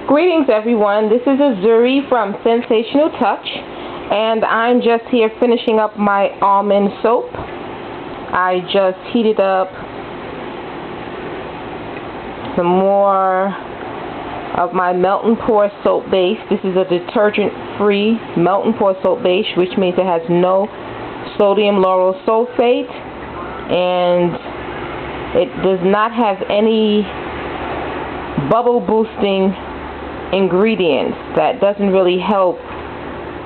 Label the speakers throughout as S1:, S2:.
S1: Greetings everyone, this is Azuri from Sensational Touch, and I'm just here finishing up my almond soap. I just heated up some more of my melt and pour soap base. This is a detergent-free melt and pour soap base, which means it has no sodium lauryl sulfate, and it does not have any bubble boosting ingredients. That doesn't really help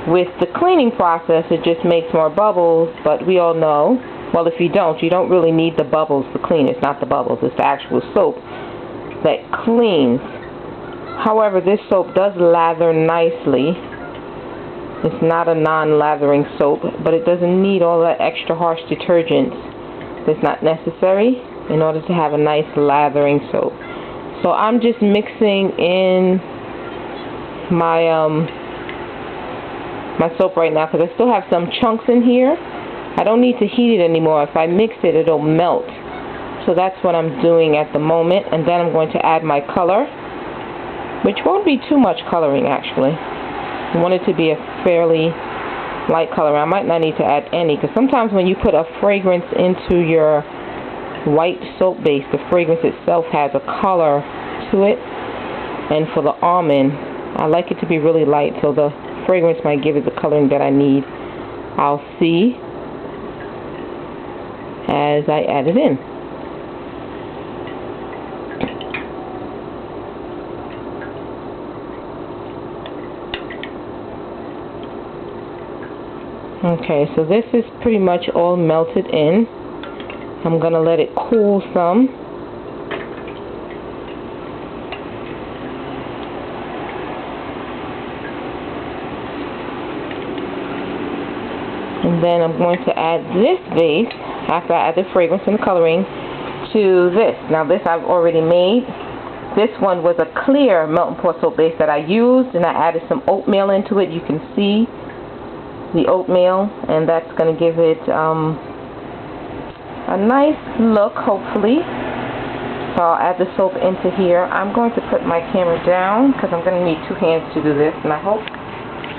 S1: with the cleaning process. It just makes more bubbles, but we all know, well, if you don't really need the bubbles to clean. It's not the bubbles, it's the actual soap that cleans. However, this soap does lather nicely. It's not a non-lathering soap, but it doesn't need all that extra harsh detergent that's not necessary in order to have a nice lathering soap. So I'm just mixing in my my soap right now because I still have some chunks in here. I don't need to heat it anymore. If I mix it, it'll melt. So that's what I'm doing at the moment. And then I'm going to add my color, which won't be too much coloring actually. I want it to be a fairly light color. I might not need to add any, because sometimes when you put a fragrance into your white soap base, the fragrance itself has a color to it. And for the almond, I like it to be really light, so the fragrance might give it the coloring that I need. I'll see as I add it in. Okay, so this is pretty much all melted in. I'm going to let it cool some. And then I'm going to add this base, after I add the fragrance and the coloring, to this. Now this I've already made. This one was a clear melt and pour soap base that I used, and I added some oatmeal into it. You can see the oatmeal, and that's going to give it a nice look, hopefully. So I'll add the soap into here. I'm going to put my camera down because I'm going to need two hands to do this, and I hope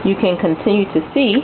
S1: you can continue to see.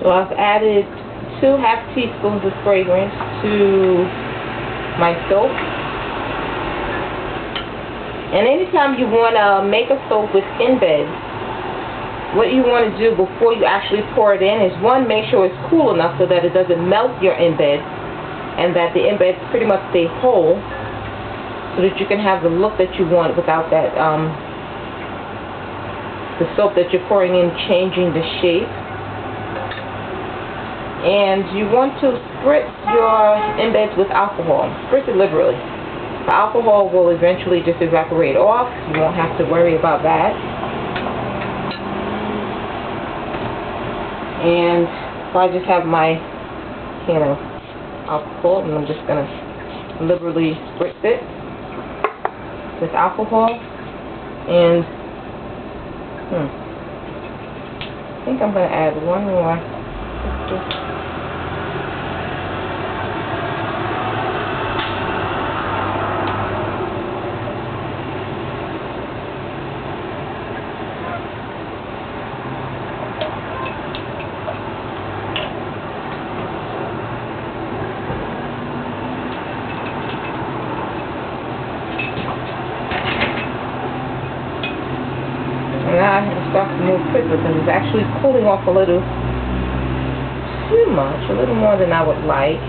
S1: So I've added 2 half teaspoons of fragrance to my soap. And anytime you want to make a soap with embeds, what you want to do before you actually pour it in is, one, make sure it's cool enough so that it doesn't melt your embed, and that the embeds pretty much stay whole, so that you can have the look that you want without that the soap that you're pouring in changing the shape. And you want to spritz your embeds with alcohol. Spritz it liberally. The alcohol will eventually just evaporate off. You won't have to worry about that. And so I just have my can of alcohol, and I'm just going to liberally spritz it with alcohol. And I think I'm going to add one more. real quick because it's actually cooling off a little too much, a little more than I would like.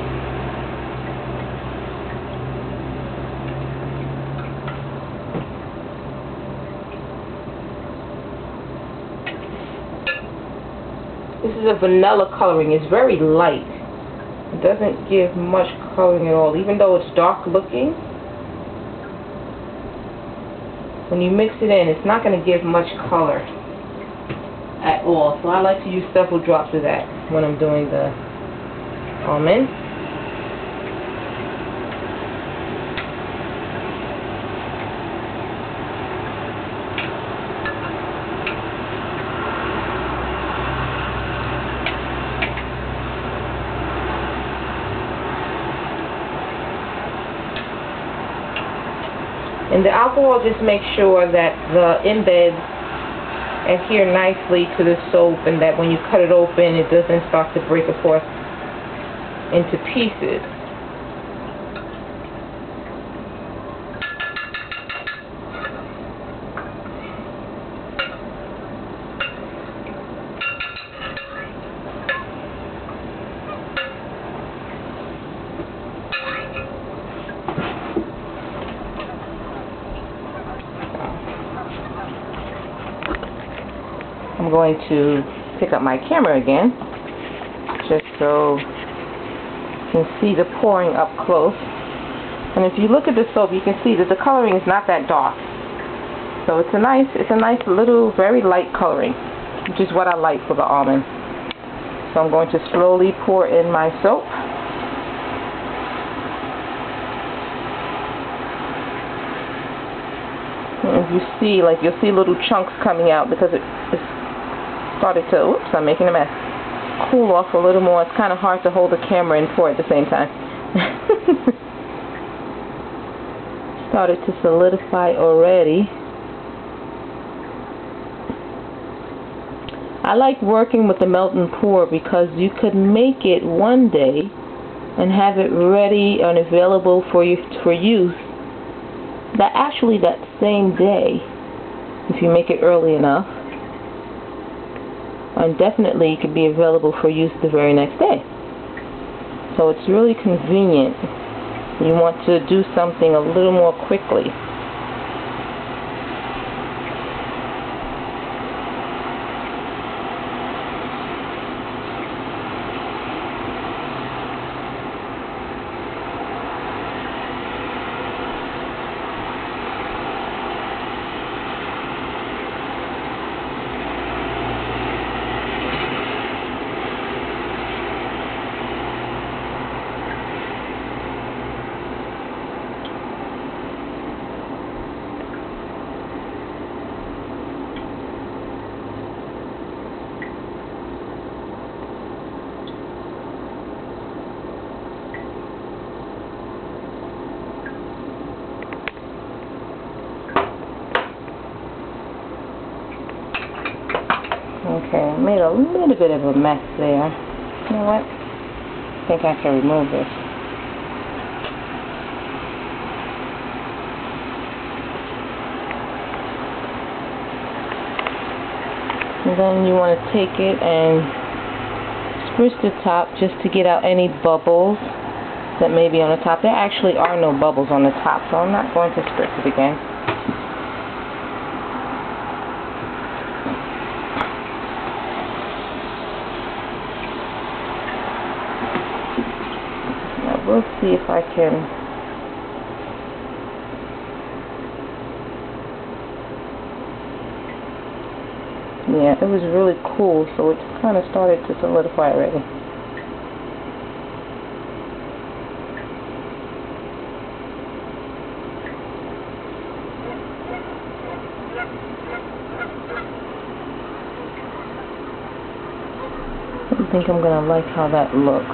S1: This is a vanilla coloring. It's very light. It doesn't give much coloring at all, even though it's dark looking. When you mix it in, it's not going to give much color at all. So I like to use several drops of that when I'm doing the almond. And the alcohol just makes sure that the embeds adhere nicely to the soap, and that when you cut it open, it doesn't start to break apart into pieces. I'm going to pick up my camera again, just so you can see the pouring up close. And if you look at the soap, you can see that the coloring is not that dark. So it's a nice little, very light coloring, which is what I like for the almond. So I'm going to slowly pour in my soap. And if you see, like, you'll see little chunks coming out because it's started to, oops, I'm making a mess, cool off a little more. It's kind of hard to hold the camera and pour at the same time. Started to solidify already. I like working with the melt and pour because you could make it one day and have it ready and available for use that same day if you make it early enough. And definitely it could be available for use the very next day. So it's really convenient. You want to do something a little more quickly. Okay, I made a little bit of a mess there. You know what? I think I can remove this. And then you want to take it and spritz the top just to get out any bubbles that may be on the top. There actually are no bubbles on the top, so I'm not going to spritz it again. We'll see if I can. Yeah, it was really cool, so it kind of started to solidify already. I think I'm gonna like how that looks.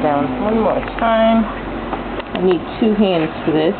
S1: Down one more time. I need 2 hands for this.